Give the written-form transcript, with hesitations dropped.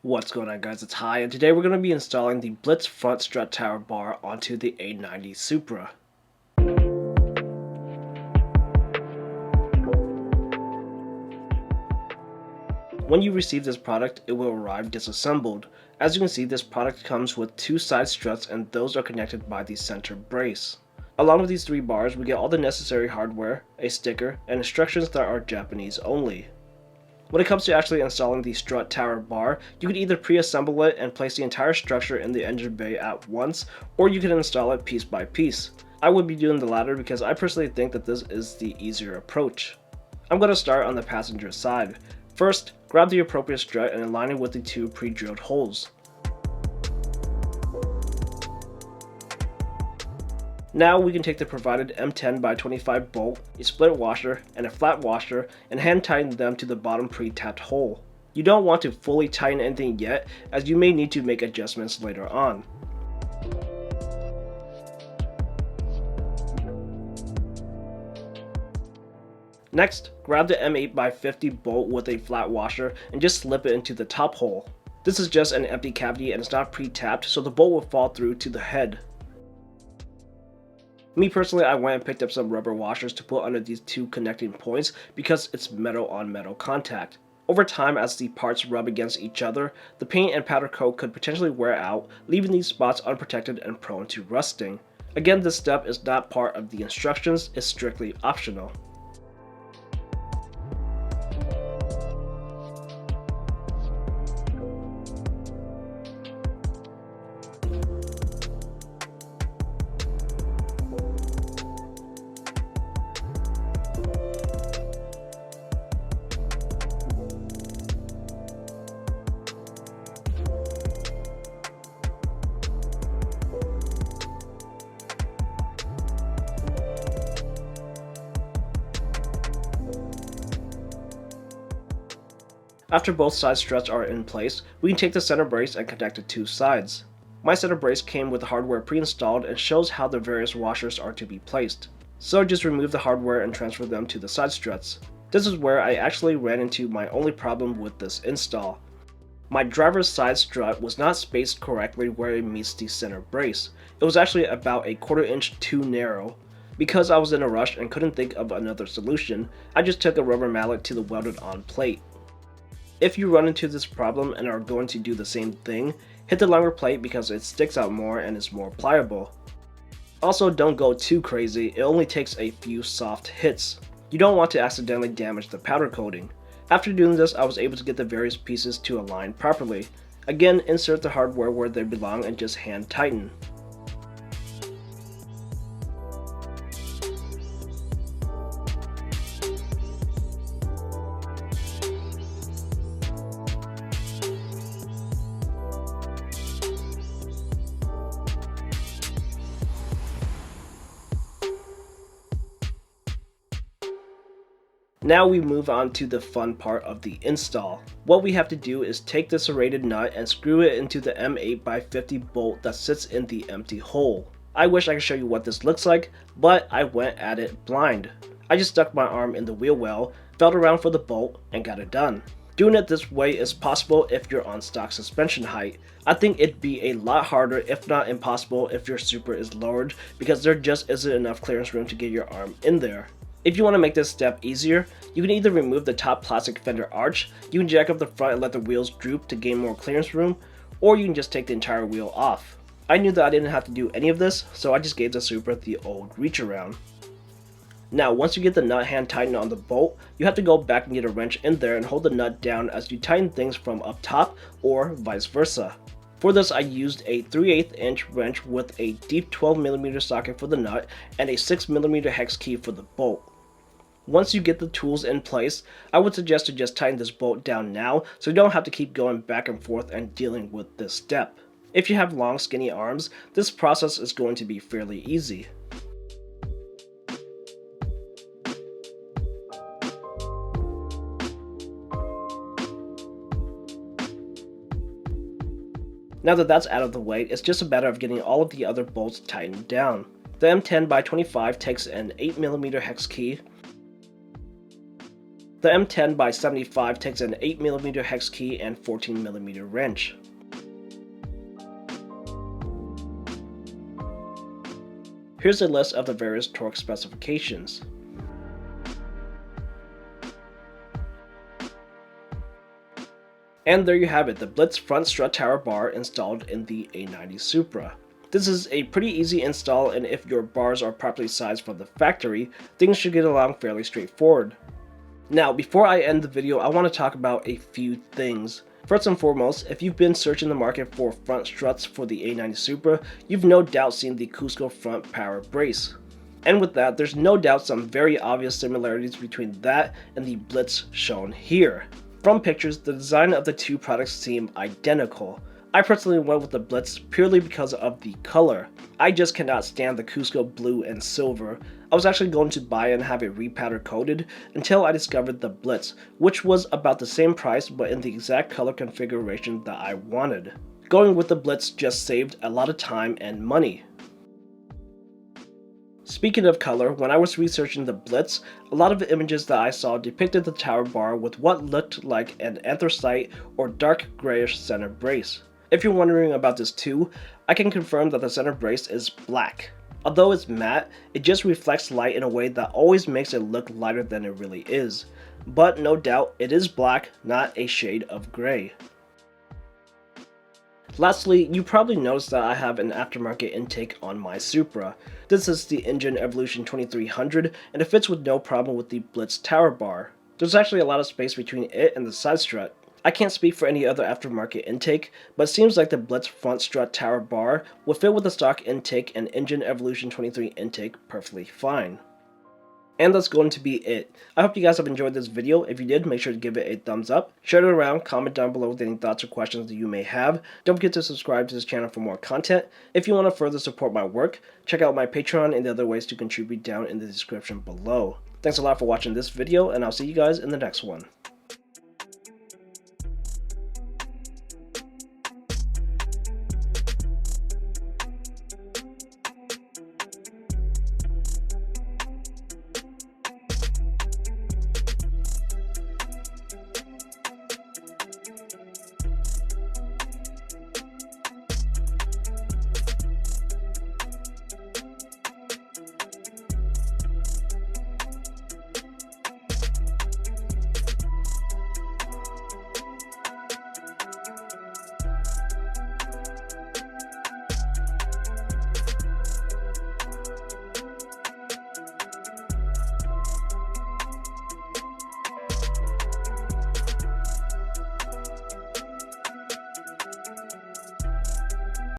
What's going on, guys? It's Hi, and today we're going to be installing the Blitz front strut tower bar onto the 890 Supra. When you receive this product, it will arrive disassembled. As you can see, this product comes with two side struts, and those are connected by the center brace. Along with these three bars, we get all the necessary hardware, a sticker, and instructions that are Japanese only. When it comes to actually installing the strut tower bar, you can either pre-assemble it and place the entire structure in the engine bay at once, or you can install it piece by piece. I would be doing the latter because I personally think that this is the easier approach. I'm going to start on the passenger side. First, grab the appropriate strut and align it with the two pre-drilled holes. Now we can take the provided M10 by 25 bolt, a split washer, and a flat washer and hand tighten them to the bottom pre-tapped hole. You don't want to fully tighten anything yet, as you may need to make adjustments later on. Next, grab the M8 by 50 bolt with a flat washer and just slip it into the top hole. This is just an empty cavity and it's not pre-tapped, so the bolt will fall through to the head. Me personally, I went and picked up some rubber washers to put under these two connecting points because it's metal on metal contact. Over time, as the parts rub against each other, the paint and powder coat could potentially wear out, leaving these spots unprotected and prone to rusting. Again, this step is not part of the instructions, it's strictly optional. After both side struts are in place, we can take the center brace and connect the two sides. My center brace came with the hardware pre-installed and shows how the various washers are to be placed. So just remove the hardware and transfer them to the side struts. This is where I actually ran into my only problem with this install. My driver's side strut was not spaced correctly where it meets the center brace. It was actually about a quarter inch too narrow. Because I was in a rush and couldn't think of another solution, I just took a rubber mallet to the welded on plate. If you run into this problem and are going to do the same thing, hit the longer plate because it sticks out more and is more pliable. Also, don't go too crazy, it only takes a few soft hits. You don't want to accidentally damage the powder coating. After doing this, I was able to get the various pieces to align properly. Again, insert the hardware where they belong and just hand tighten. Now we move on to the fun part of the install. What we have to do is take the serrated nut and screw it into the M8 by 50 bolt that sits in the empty hole. I wish I could show you what this looks like, but I went at it blind. I just stuck my arm in the wheel well, felt around for the bolt, and got it done. Doing it this way is possible if you're on stock suspension height. I think it'd be a lot harder, if not impossible, if your Supra is lowered, because there just isn't enough clearance room to get your arm in there. If you want to make this step easier, you can either remove the top plastic fender arch, you can jack up the front and let the wheels droop to gain more clearance room, or you can just take the entire wheel off. I knew that I didn't have to do any of this, so I just gave the Supra the old reach around. Now, once you get the nut hand tightened on the bolt, you have to go back and get a wrench in there and hold the nut down as you tighten things from up top, or vice versa. For this, I used a 3/8 inch wrench with a deep 12mm socket for the nut and a 6mm hex key for the bolt. Once you get the tools in place, I would suggest to just tighten this bolt down now so you don't have to keep going back and forth and dealing with this step. If you have long skinny arms, this process is going to be fairly easy. Now that that's out of the way, it's just a matter of getting all of the other bolts tightened down. The M10 by 25 takes an 8mm hex key, The M10 by 75 takes an 8mm hex key and 14mm wrench. Here's a list of the various torque specifications. And there you have it, the Blitz front strut tower bar installed in the A90 Supra. This is a pretty easy install, and if your bars are properly sized from the factory, things should get along fairly straightforward. Now, before I end the video, I want to talk about a few things. First and foremost, if you've been searching the market for front struts for the A90 Supra, you've no doubt seen the Cusco front power brace. And with that, there's no doubt some very obvious similarities between that and the Blitz shown here. From pictures, the design of the two products seem identical. I personally went with the Blitz purely because of the color. I just cannot stand the Cusco blue and silver. I was actually going to buy and have it repowder coated until I discovered the Blitz, which was about the same price but in the exact color configuration that I wanted. Going with the Blitz just saved a lot of time and money. Speaking of color, when I was researching the Blitz, a lot of the images that I saw depicted the tower bar with what looked like an anthracite or dark grayish center brace. If you're wondering about this too, I can confirm that the center brace is black. Although it's matte, it just reflects light in a way that always makes it look lighter than it really is. But no doubt, it is black, not a shade of gray. Lastly, you probably noticed that I have an aftermarket intake on my Supra. This is the Engine Evolution 2300, and it fits with no problem with the Blitz tower bar. There's actually a lot of space between it and the side strut. I can't speak for any other aftermarket intake, but it seems like the Blitz front strut tower bar will fit with the stock intake and Engine Evolution 23 intake perfectly fine. And that's going to be it. I hope you guys have enjoyed this video. If you did, make sure to give it a thumbs up, share it around, comment down below with any thoughts or questions that you may have. Don't forget to subscribe to this channel for more content. If you want to further support my work, check out my Patreon and the other ways to contribute down in the description below. Thanks a lot for watching this video, and I'll see you guys in the next one.